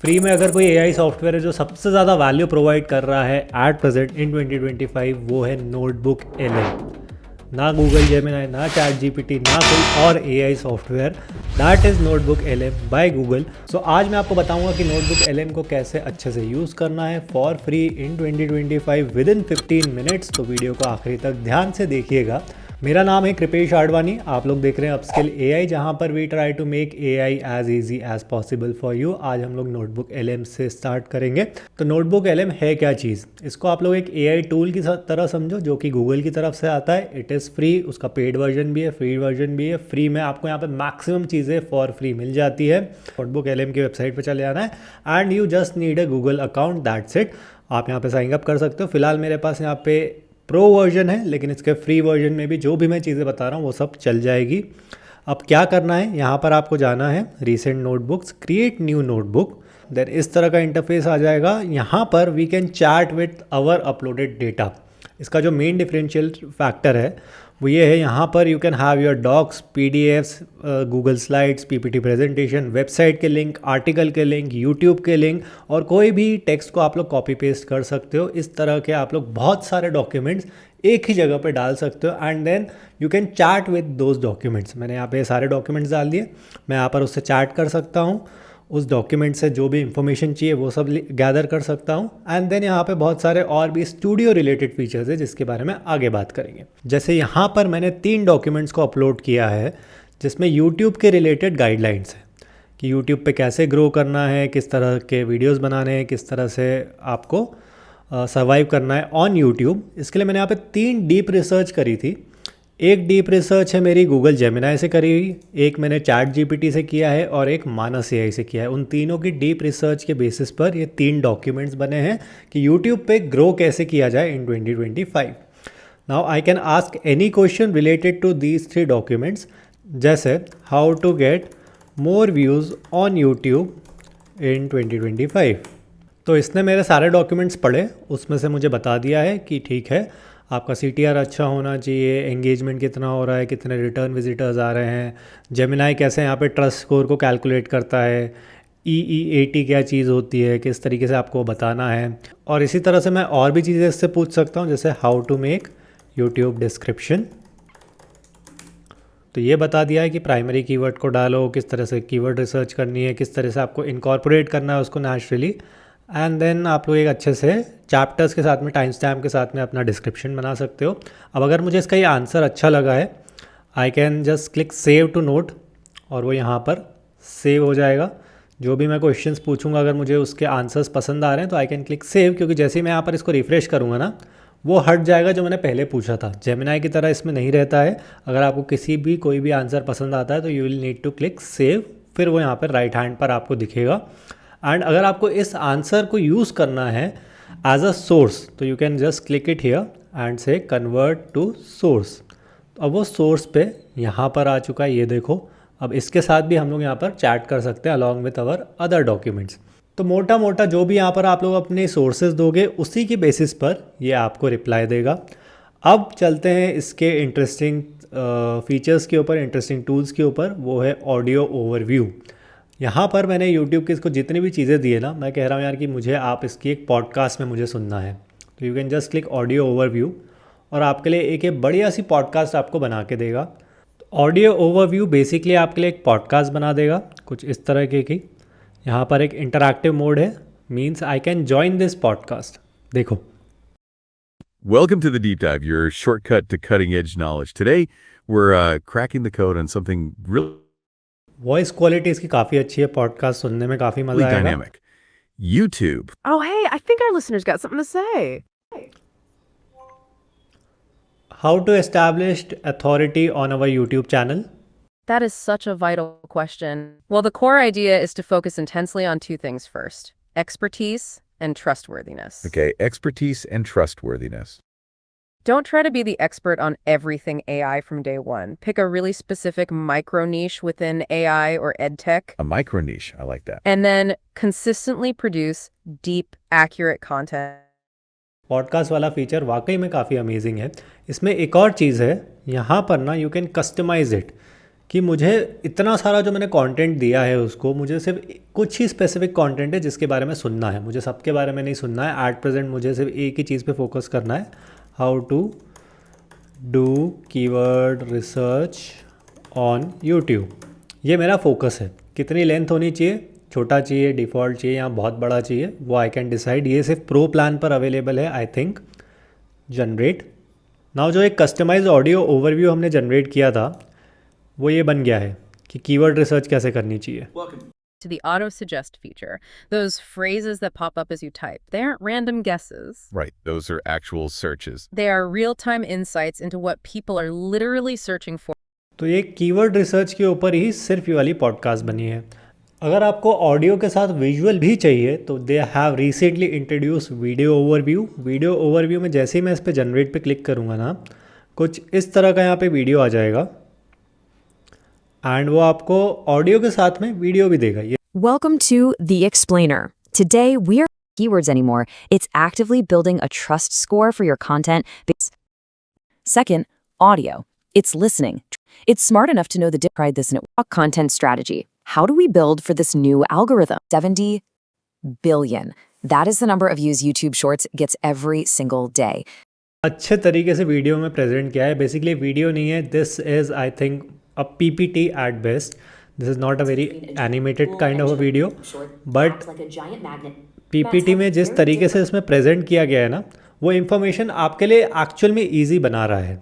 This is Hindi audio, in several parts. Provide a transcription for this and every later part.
फ्री में अगर कोई एआई सॉफ्टवेयर है जो सबसे ज़्यादा वैल्यू प्रोवाइड कर रहा है एट प्रेजेंट इन 2025, वो है नोटबुक LM। ना गूगल जेमिनी, ना चैट जीपीटी, ना कोई और AI software, that is notebook LM by Google. So आज मैं आपको बताऊंगा कि नोटबुक LM को कैसे अच्छे से यूज़ करना है for free in 2025 with in 15 minutes. तो वीडियो को आखिरी तक ध्यान से देखिएगा। मेरा नाम है कृपेश आडवाणी, आप लोग देख रहे हैं अपस्किल AI, जहां पर we try to make AI as easy as possible for you. आज हम लोग नोटबुक LM से स्टार्ट करेंगे। तो नोटबुक LM है क्या चीज़? इसको आप लोग एक AI टूल की तरह समझो जो कि गूगल की तरफ से आता है। इट इज़ फ्री, उसका पेड वर्जन भी है, फ्री वर्जन भी है। फ्री में आपको यहाँ पे मैक्सिमम चीज़ें फॉर फ्री मिल जाती है। नोटबुक LM की वेबसाइट पर चले जाना है and you just need a Google account, that's it. आप यहाँ पे साइन अप कर सकते हो। फिलहाल मेरे पास यहाँ पे प्रो वर्जन है, लेकिन इसके फ्री वर्जन में भी जो भी मैं चीज़ें बता रहा हूँ वो सब चल जाएगी। अब क्या करना है, यहाँ पर आपको जाना है recent notebooks, create new notebook. Then इस तरह का इंटरफेस आ जाएगा। यहाँ पर we can chat with our uploaded data. इसका जो मेन डिफरेंशियल फैक्टर है वो ये है, यहाँ पर you can have your docs, PDFs, Google slides, PPT presentation, website के लिंक, आर्टिकल के लिंक, यूट्यूब के लिंक, और कोई भी टेक्स्ट को आप लोग कॉपी पेस्ट कर सकते हो। इस तरह के आप लोग बहुत सारे डॉक्यूमेंट्स एक ही जगह पे डाल सकते हो and then you can chat with those documents. मैंने यहाँ पे सारे डॉक्यूमेंट्स डाल दिए, मैं यहाँ पर उससे चैट कर सकता हूँ। उस डॉक्यूमेंट से जो भी इंफॉर्मेशन चाहिए वो सब गैदर कर सकता हूँ। एंड देन यहाँ पे बहुत सारे और भी स्टूडियो रिलेटेड फीचर्स है जिसके बारे में आगे बात करेंगे। जैसे यहाँ पर मैंने 3 डॉक्यूमेंट्स को अपलोड किया है जिसमें यूट्यूब के रिलेटेड गाइडलाइंस है कि यूट्यूब पे कैसे ग्रो करना है, किस तरह के वीडियोज़ बनाने हैं, किस तरह से आपको सर्वाइव करना है ऑन यूट्यूब। इसके लिए मैंने यहाँ पे 3 डीप रिसर्च करी थी। एक डीप रिसर्च है मेरी गूगल जेमिनी से करी हुई, एक मैंने चैट जीपीटी से किया है और एक मानस AI से किया है। उन तीनों की डीप रिसर्च के बेसिस पर ये 3 डॉक्यूमेंट्स बने हैं कि यूट्यूब पे ग्रो कैसे किया जाए in 2025। Now I can ask any question related to these 3 documents, जैसे how to get more views on YouTube in 2025। तो इसने मेरे सारे डॉक्यूमेंट्स पढ़े, उसमें से मुझे बता दिया है कि ठीक है, आपका CTR अच्छा होना चाहिए, एंगेजमेंट कितना हो रहा है, कितने रिटर्न विजिटर्स आ रहे हैं, जेमिनी कैसे यहाँ पे ट्रस्ट स्कोर को कैलकुलेट करता है, EEAT क्या चीज़ होती है, किस तरीके से आपको बताना है। और इसी तरह से मैं और भी चीज़ें इससे पूछ सकता हूँ, जैसे how to make YouTube description. तो ये बता दिया है कि प्राइमरी कीवर्ड को डालो, किस तरह से कीवर्ड रिसर्च करनी है, किस तरह से आपको इनकॉर्पोरेट करना है उसको नेचुरली। एंड देन आप लोग एक अच्छे से चैप्टर्स के साथ में, टाइम स्टैम्प के साथ में अपना डिस्क्रिप्शन बना सकते हो। अब अगर मुझे इसका ये आंसर अच्छा लगा है, I can just click save to note और वो यहाँ पर सेव हो जाएगा। जो भी मैं क्वेश्चंस पूछूंगा अगर मुझे उसके आंसर्स पसंद आ रहे हैं तो आई कैन क्लिक सेव, क्योंकि जैसे ही मैं यहाँ पर इसको रिफ्रेश करूँगा ना, वो हट जाएगा जो मैंने पहले पूछा था। जेमिनी की तरह इसमें नहीं रहता है। अगर आपको किसी भी कोई भी आंसर पसंद आता है तो you will need to click save, फिर वो यहाँ पर राइट हैंड पर आपको दिखेगा। एंड अगर आपको इस आंसर को यूज़ करना है एज अ सोर्स तो you can just click it here and से कन्वर्ट टू सोर्स। अब वो सोर्स पे यहाँ पर आ चुका है, ये देखो। अब इसके साथ भी हम लोग यहाँ पर चैट कर सकते हैं along with our other documents. तो मोटा मोटा जो भी यहाँ पर आप लोग अपने सोर्सेज दोगे उसी की बेसिस पर ये आपको रिप्लाई देगा। अब चलते हैं इसके इंटरेस्टिंग फीचर्स के ऊपर, इंटरेस्टिंग टूल्स के ऊपर, वो है ऑडियो ओवरव्यू। यहाँ पर मैंने यूट्यूब के इसको जितनी भी चीज़ें दी है ना, मैं कह रहा हूँ यार कि मुझे आप इसकी एक पॉडकास्ट में मुझे सुनना है, तो you can just click audio overview और आपके लिए एक बढ़िया सी पॉडकास्ट आपको बना के देगा। ऑडियो ओवरव्यू बेसिकली आपके लिए एक पॉडकास्ट बना देगा कुछ इस तरह की। यहाँ पर एक इंटरैक्टिव मोड है, means I can join this podcast. देखो, Welcome to the Deep Dive, your shortcut to cutting-edge knowledge. Today, we're cracking the code on something really voice quality इसकी काफ़ी अच्छी है, पॉडकास्ट सुनने में काफ़ी मज़ा आएगा। dynamic. YouTube. Oh, hey, I think our listeners got something to say. How to establish authority on our YouTube channel. That is such a vital question. Well, the core idea is to focus intensely on 2 things first: expertise and trustworthiness. Okay, expertise and trustworthiness. Don't try to be the expert on everything AI from day one. Pick a really specific micro niche within AI or EdTech. A micro niche, I like that. And then consistently produce deep, accurate content. Podcast वाला फीचर वाकई में काफ़ी अमेजिंग है। इसमें एक और चीज़ है, यहाँ पर ना यू कैन कस्टमाइज इट। कि मुझे इतना सारा जो मैंने कंटेंट दिया है उसको, मुझे सिर्फ कुछ ही स्पेसिफिक कंटेंट है जिसके बारे में सुनना है, मुझे सबके बारे में नहीं सुनना है। एट प्रेजेंट मुझे सिर्फ एक ही चीज़ पे फोकस करना है, how to do keyword research on YouTube. ये मेरा फोकस है। कितनी लेंथ होनी चाहिए, छोटा चाहिए, डिफ़ॉल्ट चाहिए या बहुत बड़ा चाहिए, वो आई कैन डिसाइड। ये सिर्फ प्रो प्लान पर अवेलेबल है आई थिंक। जनरेट नाउ, जो एक कस्टमाइज ऑडियो ओवरव्यू हमने जनरेट किया था वो ये बन गया है कि कीवर्ड रिसर्च कैसे करनी चाहिए। To the auto suggest feature. Those phrases that pop up as you type, they aren't random guesses. Right, those are actual searches. They are real-time insights into what people are literally searching for. तो ये कीवर्ड रिसर्च के ऊपर ही सिर्फ ये वाली पॉडकास्ट बनी है। अगर आपको ऑडियो के साथ विजुअल भी चाहिए तो they have recently introduce video overview. Video overview में जैसे ही मैं इस पर जनरेट पे क्लिक करूँगा ना, कुछ इस तरह का यहाँ पे वीडियो आ जाएगा एंड वो आपको ऑडियो के साथ में वीडियो भी देगा। ये Welcome to The Explainer. Today, we are not keywords anymore. It's actively building a trust score for your content. Second, audio. It's listening. It's smart enough to know the tried this in it. Content strategy. How do we build for this new algorithm? 70 billion. That is the number of views YouTube Shorts gets every single day. अच्छे तरीके से वीडियो में प्रेजेंट किया है। बेसिकली वीडियो नहीं है, this is I think a PPT at best. This is not a very animated kind of a video, but PPT में जिस तरीके से इसमें प्रेजेंट किया गया है ना, वो इन्फॉर्मेशन आपके लिए एक्चुअल में ईजी बना रहा है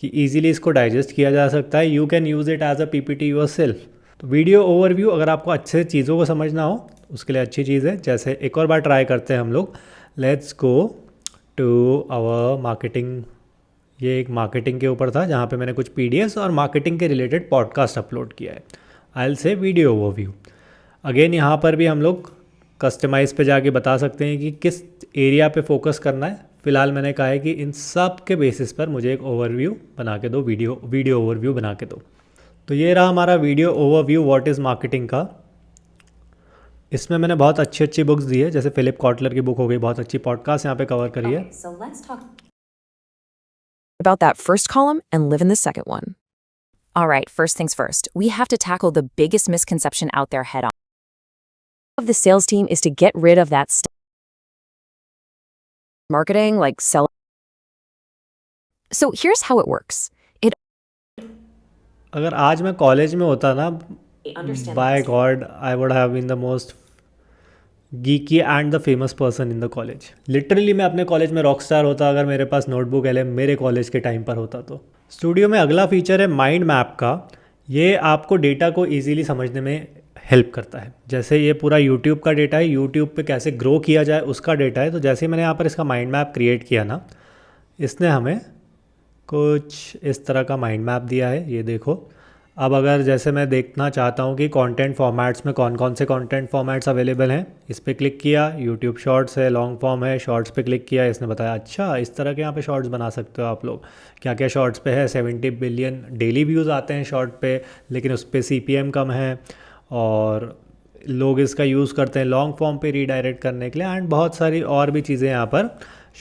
कि ईजीली इसको डाइजेस्ट किया जा सकता है। You can use it as a PPT yourself. तो वीडियो ओवरव्यू अगर आपको अच्छे चीज़ों को समझना हो उसके लिए अच्छी चीज़ है। जैसे एक और बार ट्राई करते हैं हम लोग। Let's go to our marketing. ये एक मार्केटिंग के ऊपर था जहाँ पे मैंने कुछ PDFs और मार्केटिंग के रिलेटेड पॉडकास्ट अपलोड किया है। I will say video overview. Again यहाँ पर भी हम लोग कस्टमाइज़ पे जाके बता सकते हैं कि किस एरिया पे फोकस करना है। फ़िलहाल मैंने कहा है कि इन सब के बेसिस पर मुझे एक ओवरव्यू बना के दो, वीडियो ओवरव्यू बना के दो। तो ये रहा हमारा video overview what is marketing का। इसमें मैंने बहुत अच्छी अच्छी बुक्स दी है, जैसे फिलिप कॉटलर की बुक हो गई, बहुत अच्छी पॉडकास्ट यहाँ पे कवर करी है। So let's talk about that first column and live in the second one. All right, first things first. We have to tackle the biggest misconception out there head on. Of the sales team is to get rid of that stuff. Marketing, like sell. So here's how it works. अगर आज मैं कॉलेज में होता ना, by god I would have been the most geeky and the famous person in the college. Literally मैं अपने कॉलेज में रॉक स्टार होता अगर मेरे पास नोटबुक LM मेरे कॉलेज के टाइम पर होता तो। स्टूडियो में अगला फीचर है माइंड मैप का। ये आपको डेटा को ईजीली समझने में हेल्प करता है। जैसे ये पूरा यूट्यूब का डेटा है, यूट्यूब पे कैसे ग्रो किया जाए उसका डेटा है। तो जैसे ही मैंने यहाँ पर इसका माइंड मैप क्रिएट किया ना, इसने हमें कुछ इस तरह का माइंड मैप दिया है। ये देखो। अब अगर जैसे मैं देखना चाहता हूँ कि कंटेंट फॉर्मेट्स में कौन कौन से कंटेंट फॉर्मेट्स अवेलेबल हैं, इस पर क्लिक किया, यूट्यूब शॉर्ट्स है, लॉन्ग फॉर्म है, शॉर्ट्स पे क्लिक किया, इसने बताया अच्छा इस तरह के यहाँ पे शॉर्ट्स बना सकते हो आप लोग। क्या क्या शॉर्ट्स पे है, 70 बिलियन डेली व्यूज़ आते हैं शॉर्ट पे, लेकिन उस पर CPM कम है और लोग इसका यूज़ करते हैं लॉन्ग फॉर्म पे रीडायरेक्ट करने के लिए। एंड बहुत सारी और भी चीज़ें यहाँ पर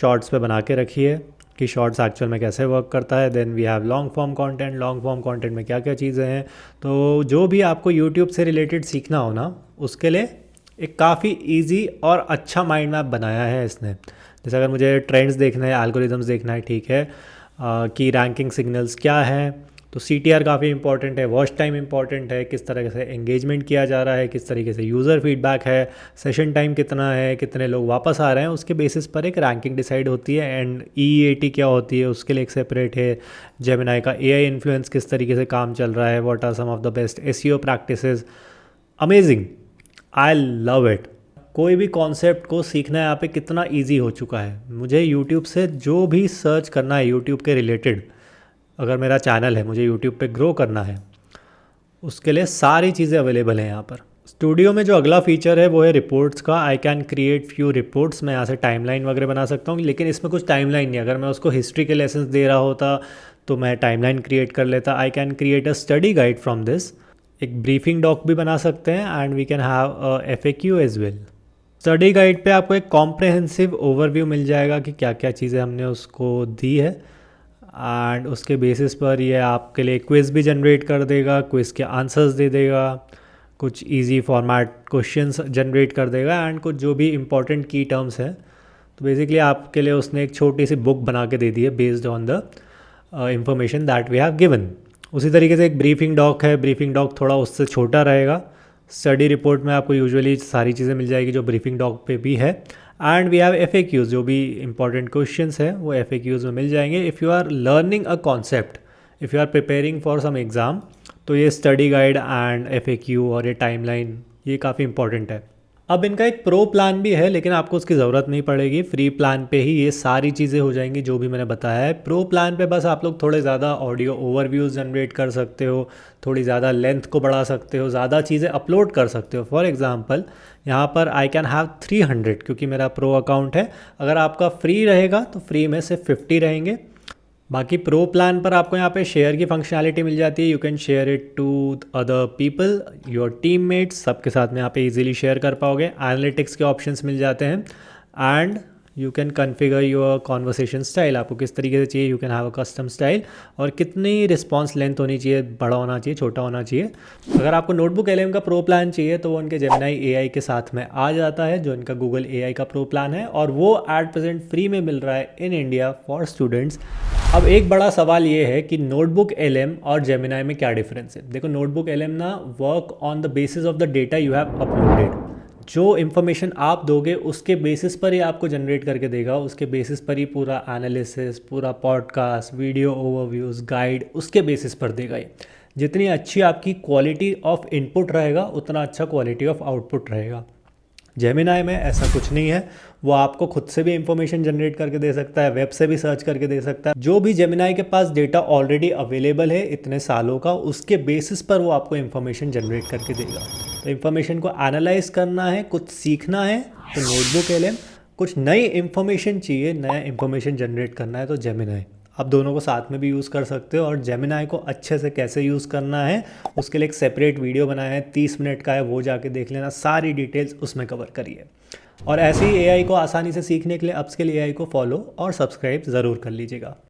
शॉर्ट्स पे बना के रखी है कि शॉर्ट्स एक्चुअल में कैसे वर्क करता है। Then we have long form content. Long form content में क्या क्या चीज़ें हैं। तो जो भी आपको यूट्यूब से रिलेटेड सीखना हो ना, उसके लिए एक काफ़ी इजी और अच्छा माइंड मैप बनाया है इसने। जैसे अगर मुझे ट्रेंड्स देखना है, एल्गोरिदम्स देखना है, ठीक है, की रैंकिंग सिग्नल्स क्या है, तो CTR काफ़ी इंपॉर्टेंट है, वॉच टाइम इंपॉर्टेंट है, किस तरह से एंगेजमेंट किया जा रहा है, किस तरीके से यूज़र फीडबैक है, सेशन टाइम कितना है, कितने लोग वापस आ रहे हैं, उसके बेसिस पर एक रैंकिंग डिसाइड होती है। एंड EEAT क्या होती है उसके लिए एक सेपरेट है। जेमिनाई का AI इन्फ्लुएंस किस तरीके से काम चल रहा है, what are some of the best SEO practices. Amazing, I love it. कोई भी कॉन्सेप्ट को सीखना यहाँ पे कितना ईजी हो चुका है। मुझे यूट्यूब से जो भी सर्च करना है यूट्यूब के रिलेटेड, अगर मेरा चैनल है, मुझे यूट्यूब पे ग्रो करना है, उसके लिए सारी चीज़ें अवेलेबल हैं यहाँ पर। स्टूडियो में जो अगला फीचर है वो है रिपोर्ट्स का। आई कैन क्रिएट फ्यू रिपोर्ट्स। मैं यहाँ से टाइमलाइन वगैरह बना सकता हूँ, लेकिन इसमें कुछ टाइमलाइन नहीं। अगर मैं उसको हिस्ट्री के लेसन्स दे रहा होता तो मैं टाइमलाइन क्रिएट कर लेता। I can create a study guide from this. एक ब्रीफिंग डॉक भी बना सकते हैं and we can have a FAQ as well. Study guide पे आपको एक कॉम्प्रहेंसिव ओवरव्यू मिल जाएगा कि क्या क्या चीज़ें हमने उसको दी है। एंड उसके बेसिस पर ये आपके लिए क्विज़ भी जनरेट कर देगा, क्विज़ के आंसर्स दे देगा, कुछ इजी फॉर्मेट क्वेश्चंस जनरेट कर देगा एंड कुछ जो भी इंपॉर्टेंट की टर्म्स हैं। तो बेसिकली आपके लिए उसने एक छोटी सी बुक बना के दे दी है based on the information that we have given. उसी तरीके से एक ब्रीफिंग डॉक है, ब्रीफिंग डॉक थोड़ा उससे छोटा रहेगा। स्टडी रिपोर्ट में आपको यूजुअली सारी चीज़ें मिल जाएगी जो ब्रीफिंग डॉक पे भी है। एंड वी हैव FAQs, जो भी इंपॉर्टेंट क्वेश्चंस है वो FAQs में मिल जाएंगे। If you are learning a concept, if you are preparing for some exam, तो ये स्टडी गाइड एंड FAQ और ये टाइमलाइन ये काफ़ी इंपॉर्टेंट है। अब इनका एक प्रो प्लान भी है, लेकिन आपको उसकी ज़रूरत नहीं पड़ेगी। फ्री प्लान पे ही ये सारी चीज़ें हो जाएंगी जो भी मैंने बताया है। प्रो प्लान पे बस आप लोग थोड़े ज़्यादा ऑडियो ओवरव्यूज़ जनरेट कर सकते हो, थोड़ी ज़्यादा लेंथ को बढ़ा सकते हो, ज़्यादा चीज़ें अपलोड कर सकते हो। फॉर एग्जांपल यहाँ पर आई कैन हैव 300 क्योंकि मेरा प्रो अकाउंट है। अगर आपका फ्री रहेगा तो फ्री में से 50 रहेंगे। बाकी प्रो प्लान पर आपको यहाँ पे शेयर की फंक्शनैलिटी मिल जाती है। You can share it to other people, your teammates, सबके साथ में यहाँ पे इजीली शेयर कर पाओगे। एनालिटिक्स के ऑप्शंस मिल जाते हैं and you can configure your conversation style, आपको किस तरीके से चाहिए। You can have a custom style और कितनी रिस्पॉन्स लेंथ होनी चाहिए, बड़ा होना चाहिए, छोटा होना चाहिए। अगर आपको नोटबुक LM का प्रो प्लान चाहिए तो वो उनके जेमिनाई AI के साथ में आ जाता है, जो इनका गूगल AI का प्रो प्लान है, और वो एट प्रेजेंट फ्री में मिल रहा है इन इंडिया फॉर स्टूडेंट्स। अब एक बड़ा सवाल ये है कि नोटबुक LM और जेमिनाई में क्या डिफरेंस है। देखो, नोटबुक LM ना work on the basis of the data you have uploaded. जो इन्फॉर्मेशन आप दोगे उसके बेसिस पर ही आपको जनरेट करके देगा, उसके बेसिस पर ही पूरा एनालिसिस, पूरा पॉडकास्ट, वीडियो ओवरव्यूज़, गाइड, उसके बेसिस पर देगा ये। जितनी अच्छी आपकी क्वालिटी ऑफ इनपुट रहेगा उतना अच्छा क्वालिटी ऑफ आउटपुट रहेगा। जेमिनाई में ऐसा कुछ नहीं है, वो आपको खुद से भी इंफॉर्मेशन जनरेट करके दे सकता है, वेब से भी सर्च करके दे सकता है। जो भी जेमिनाई के पास डेटा ऑलरेडी अवेलेबल है इतने सालों का, उसके बेसिस पर वो आपको इंफॉर्मेशन जनरेट करके देगा। तो इंफॉर्मेशन को एनालाइज करना है, कुछ सीखना है तो नोटबुक LM, कुछ नई इंफॉर्मेशन चाहिए, नया इंफॉर्मेशन जनरेट करना है तो जेमिनाई। आप दोनों को साथ में भी यूज़ कर सकते हो। और जेमिनाई को अच्छे से कैसे यूज़ करना है उसके लिए एक सेपरेट वीडियो बनाया है, 30 मिनट का है, वो जाके देख लेना, सारी डिटेल्स उसमें कवर करिए। और ऐसे ही AI को आसानी से सीखने के लिए अपस्किल AI को फॉलो और सब्सक्राइब ज़रूर कर लीजिएगा।